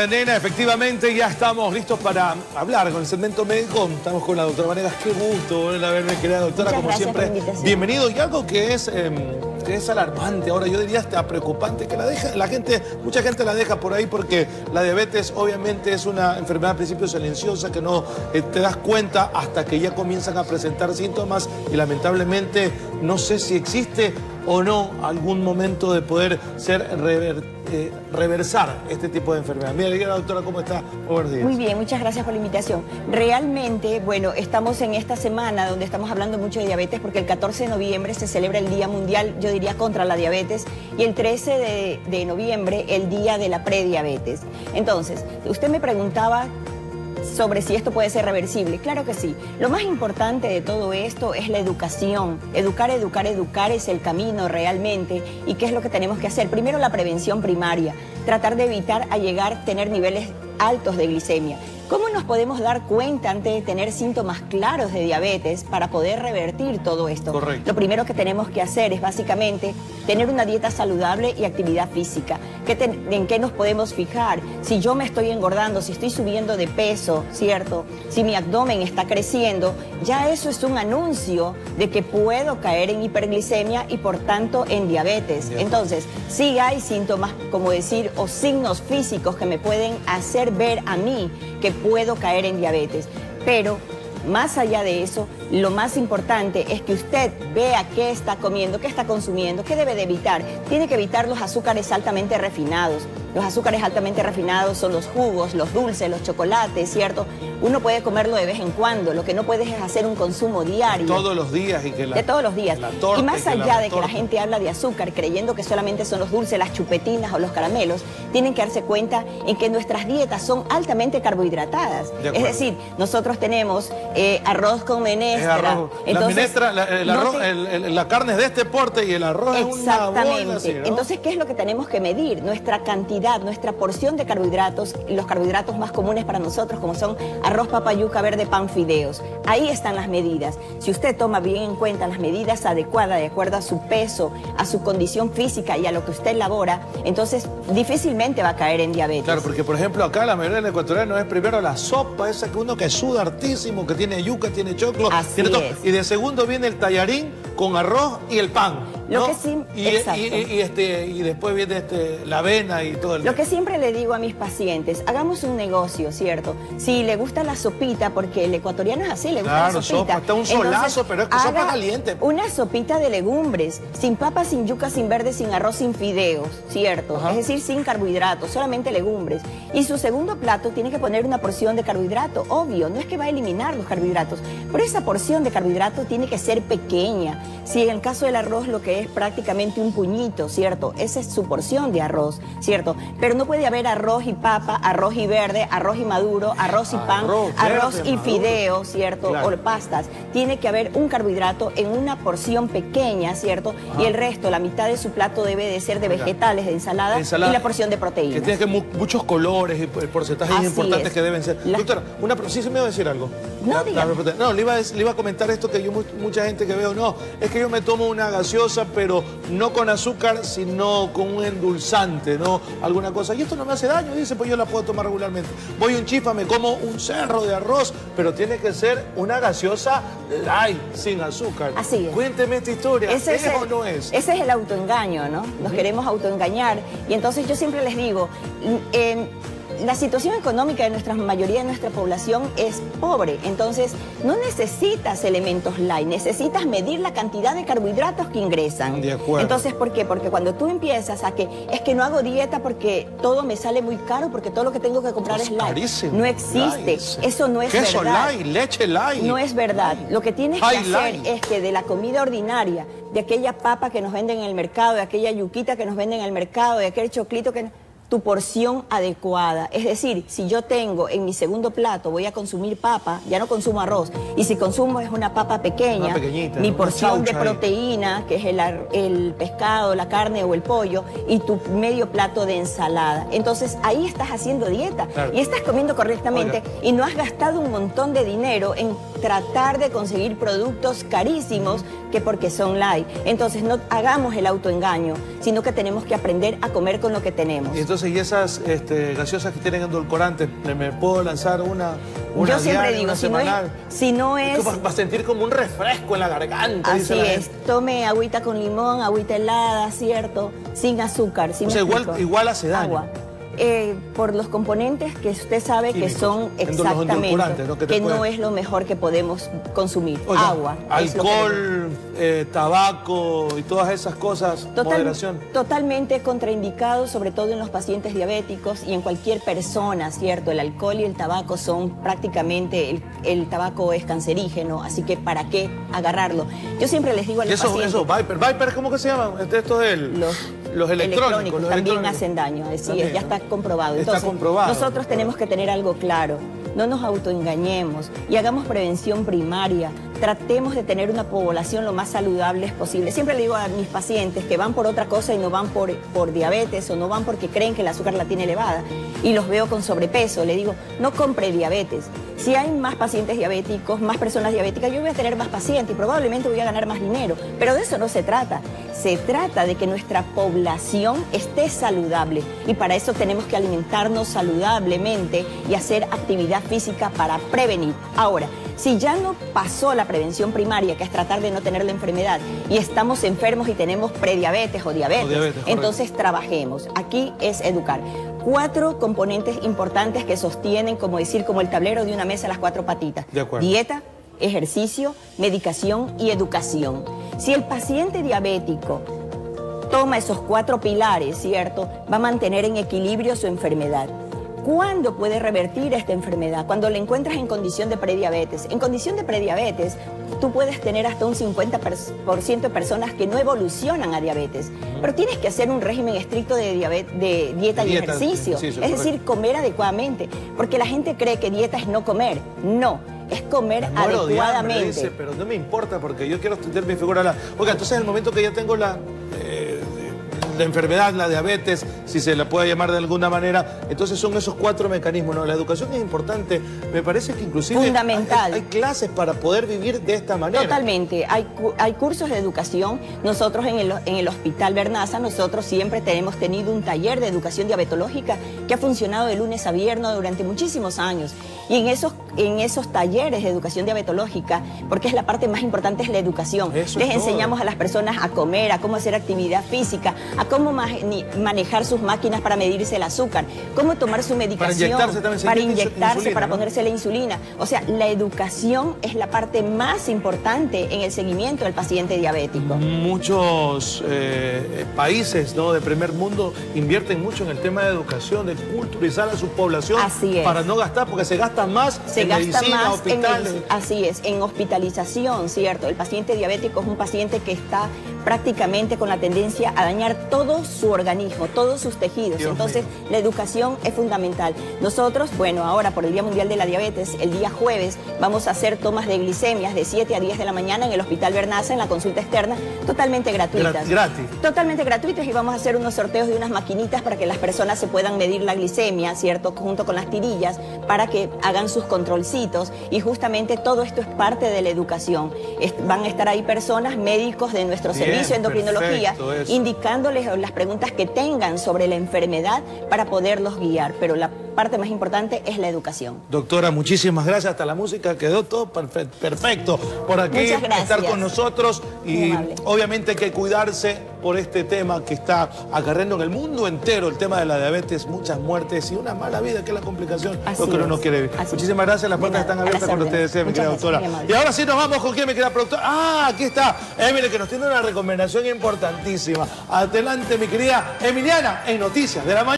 Nena, efectivamente ya estamos listos para hablar con el segmento médico. Estamos con la doctora Vanegas. Qué gusto volver a verme, querida doctora, muchas como siempre. Bienvenido. Y algo que es alarmante ahora, yo diría hasta preocupante, que mucha gente la deja por ahí porque la diabetes obviamente es una enfermedad al principio silenciosa que no te das cuenta hasta que ya comienzan a presentar síntomas y lamentablemente no sé si existe o no algún momento de poder reversar este tipo de enfermedad. Mira, doctora, ¿cómo está? Buenos días. Muy bien, muchas gracias por la invitación. Realmente, bueno, estamos en esta semana donde estamos hablando mucho de diabetes porque el 14 de noviembre se celebra el Día Mundial, yo diría, contra la diabetes, y el 13 de noviembre el Día de la Prediabetes. Entonces, usted me preguntaba sobre si esto puede ser reversible. Claro que sí. Lo más importante de todo esto es la educación. Educar, educar, educar es el camino realmente. ¿Y qué es lo que tenemos que hacer? Primero, la prevención primaria. Tratar de evitar tener niveles altos de glicemia. ¿Cómo nos podemos dar cuenta antes de tener síntomas claros de diabetes para poder revertir todo esto? Correcto. Lo primero que tenemos que hacer es básicamente tener una dieta saludable y actividad física. ¿En qué nos podemos fijar? Si yo me estoy engordando, si estoy subiendo de peso, ¿cierto? Si mi abdomen está creciendo, ya eso es un anuncio de que puedo caer en hiperglicemia y por tanto en diabetes. Entonces, sí hay síntomas, como decir, o signos físicos que me pueden hacer ver a mí que puedo caer en diabetes, pero más allá de eso, lo más importante es que usted vea qué está comiendo, qué está consumiendo, qué debe de evitar. Tiene que evitar los azúcares altamente refinados. Los azúcares altamente refinados son los jugos, los dulces, los chocolates, ¿cierto? Uno puede comerlo de vez en cuando, lo que no puede es hacer un consumo diario. Todos los días. De todos los días. Y más allá de que la gente habla de azúcar creyendo que solamente son los dulces, las chupetinas o los caramelos, tienen que darse cuenta en que nuestras dietas son altamente carbohidratadas. Es decir, nosotros tenemos arroz con menestra. Entonces, la carne es de este porte y el arroz es una bola así, ¿no? Entonces, ¿qué es lo que tenemos que medir? Nuestra cantidad, nuestra porción de carbohidratos, los carbohidratos más comunes para nosotros, como son arroz, papa, yuca verde, pan, fideos. Ahí están las medidas. Si usted toma bien en cuenta las medidas adecuadas, de acuerdo a su peso, a su condición física y a lo que usted elabora, entonces difícilmente va a caer en diabetes. Claro, porque por ejemplo acá la mayoría del ecuatoriano es primero la sopa, esa que uno que suda hartísimo, que tiene yuca, tiene choclo, tiene todo. Y de segundo viene el tallarín con arroz y el pan, ¿no? Lo que sí, y después viene la avena y todo el... Lo que siempre le digo a mis pacientes, hagamos un negocio, ¿cierto? Si le gusta la sopita, porque el ecuatoriano es así, le gusta la sopita. Sopa, está un solazo, pero es que sopa caliente. Una sopita de legumbres, sin papa, sin yuca, sin verde, sin arroz, sin fideos, ¿cierto? Es decir, sin carbohidratos, solamente legumbres. Y su segundo plato tiene que poner una porción de carbohidrato, obvio, no es que va a eliminar los carbohidratos, pero esa porción de carbohidrato tiene que ser pequeña. Si en el caso del arroz lo que es prácticamente un puñito, ¿cierto? Esa es su porción de arroz, ¿cierto? Pero no puede haber arroz y papa, arroz y verde, arroz y maduro, arroz y pan, arroz y fideo, ¿cierto? Claro. O pastas. Tiene que haber un carbohidrato en una porción pequeña, ¿cierto? Y el resto, la mitad de su plato debe de ser de vegetales, de ensalada y la porción de proteínas. Que tiene que muchos colores y porcentajes importantes que deben ser. Doctora, sí se me va a decir algo. No, le iba a comentar esto que mucha gente que veo, no, es que yo me tomo una gaseosa, pero no con azúcar, sino con un endulzante, ¿no? Alguna cosa. Y esto no me hace daño, dice, pues yo la puedo tomar regularmente. Voy a un chifa, me como un cerro de arroz, pero tiene que ser una gaseosa light, sin azúcar. Así es. Cuénteme esta historia, ¿es o no es? Ese es el autoengaño, ¿no? Nos queremos autoengañar. Y entonces yo siempre les digo, la situación económica de nuestra mayoría de nuestra población es pobre, entonces no necesitas elementos light, necesitas medir la cantidad de carbohidratos que ingresan. De acuerdo. Entonces, ¿por qué? Porque cuando tú empiezas a es que no hago dieta porque todo me sale muy caro, porque todo lo que tengo que comprar es light. Carísimo. No existe, eso no es verdad. Queso light, leche light. No es verdad. Lo que tienes que hacer es que de la comida ordinaria, de aquella papa que nos venden en el mercado, de aquella yuquita que nos venden en el mercado, de aquel choclito que... tu porción adecuada. Es decir, si yo tengo en mi segundo plato, voy a consumir papa, ya no consumo arroz, y si consumo es una papa pequeña, mi porción de proteína, que es el pescado, la carne o el pollo, y tu medio plato de ensalada. Entonces ahí estás haciendo dieta y estás comiendo correctamente y no has gastado un montón de dinero en tratar de conseguir productos carísimos que porque son light. Entonces no hagamos el autoengaño, sino que tenemos que aprender a comer con lo que tenemos. Y entonces, ¿y esas gaseosas que tienen endulcorantes, me puedo lanzar una yo siempre diaria, digo, una semanal? si no es... Va a sentir como un refresco en la garganta. Así es, tome agüita con limón, agüita helada, ¿cierto? Sin azúcar, sin azúcar. O sea, igual hace daño. Agua. Por los componentes que usted sabe químicos, que son exactamente, ¿no? Que no es lo mejor que podemos consumir. Oiga, agua. Alcohol, tabaco y todas esas cosas, moderación. Totalmente contraindicado, sobre todo en los pacientes diabéticos y en cualquier persona, ¿cierto? El alcohol y el tabaco son prácticamente, el tabaco es cancerígeno, así que ¿para qué agarrarlo? Yo siempre les digo a los pacientes... Eso, Viper, ¿cómo que se llaman? Esto es los electrónicos también hacen daño, ya está comprobado. Entonces, nosotros tenemos que tener algo claro, no nos autoengañemos y hagamos prevención primaria, tratemos de tener una población lo más saludable posible. Siempre le digo a mis pacientes que van por otra cosa y no van por diabetes o no van porque creen que el azúcar la tiene elevada y los veo con sobrepeso, le digo, no compre diabetes. Si hay más pacientes diabéticos, más personas diabéticas, yo voy a tener más pacientes y probablemente voy a ganar más dinero, pero de eso no se trata. Se trata de que nuestra población esté saludable y para eso tenemos que alimentarnos saludablemente y hacer actividad física para prevenir. Ahora, si ya no pasó la prevención primaria, que es tratar de no tener la enfermedad, y estamos enfermos y tenemos prediabetes o diabetes, entonces trabajemos. Aquí es educar. 4 componentes importantes que sostienen, como el tablero de una mesa, las 4 patitas. Dieta, ejercicio, medicación y educación. Si el paciente diabético toma esos 4 pilares, ¿cierto?, va a mantener en equilibrio su enfermedad. ¿Cuándo puede revertir esta enfermedad? Cuando la encuentras en condición de prediabetes. En condición de prediabetes, tú puedes tener hasta un 50% de personas que no evolucionan a diabetes. Pero tienes que hacer un régimen estricto de dieta y ejercicio. Es decir, comer adecuadamente. Porque la gente cree que dieta es no comer. No, es comer adecuadamente. Dice, pero no me importa porque yo quiero tener mi figura. Oiga, entonces en el momento que ya tengo la enfermedad, la diabetes, si se la puede llamar de alguna manera, entonces son esos 4 mecanismos, ¿no? La educación es importante, me parece que inclusive fundamental. Hay clases para poder vivir de esta manera. Totalmente, hay cursos de educación. Nosotros en el Hospital Bernaza, nosotros siempre hemos tenido un taller de educación diabetológica que ha funcionado de lunes a viernes durante muchísimos años. Y en esos talleres de educación diabetológica, porque es la parte más importante, es la educación. Les enseñamos a las personas a comer, a cómo hacer actividad física, a cómo manejar sus máquinas para medirse el azúcar, cómo tomar su medicación, para inyectarse, para ponerse la insulina. O sea, la educación es la parte más importante en el seguimiento del paciente diabético. Muchos países, ¿no?, de primer mundo invierten mucho en el tema de educación, de culturizar a su población. Así es. Para no gastar, porque se gasta más en medicina, hospitales. Así es, en hospitalización, ¿cierto? El paciente diabético es un paciente que está prácticamente con la tendencia a dañar todo su organismo, todos sus tejidos. Entonces, la educación es fundamental. Nosotros, bueno, ahora por el Día Mundial de la Diabetes, el día jueves, vamos a hacer tomas de glicemias de 7 a 10 de la mañana en el Hospital Bernaza, en la consulta externa, totalmente gratuitas. Gratis. Totalmente gratuitas, y vamos a hacer unos sorteos de unas maquinitas para que las personas se puedan medir la glicemia, ¿cierto?, junto con las tirillas, para que hagan sus controlcitos, y justamente todo esto es parte de la educación. Van a estar ahí personas, médicos de nuestro servicio de endocrinología, indicándoles las preguntas que tengan sobre la enfermedad para poderlos guiar, pero la parte más importante es la educación. Doctora, muchísimas gracias. Hasta la música quedó todo perfecto por aquí. Muchas gracias. Estar con nosotros y obviamente hay que cuidarse por este tema que está acarreando en el mundo entero, el tema de la diabetes, muchas muertes y una mala vida, que es la complicación, lo que uno no quiere vivir. Muchísimas gracias, las puertas están abiertas cuando usted desee, mi querida doctora. Y ahora sí nos vamos con quién, mi querida productora. Ah, aquí está Emily, que nos tiene una recomendación importantísima. Adelante, mi querida Emiliana, en Noticias de la Mañana.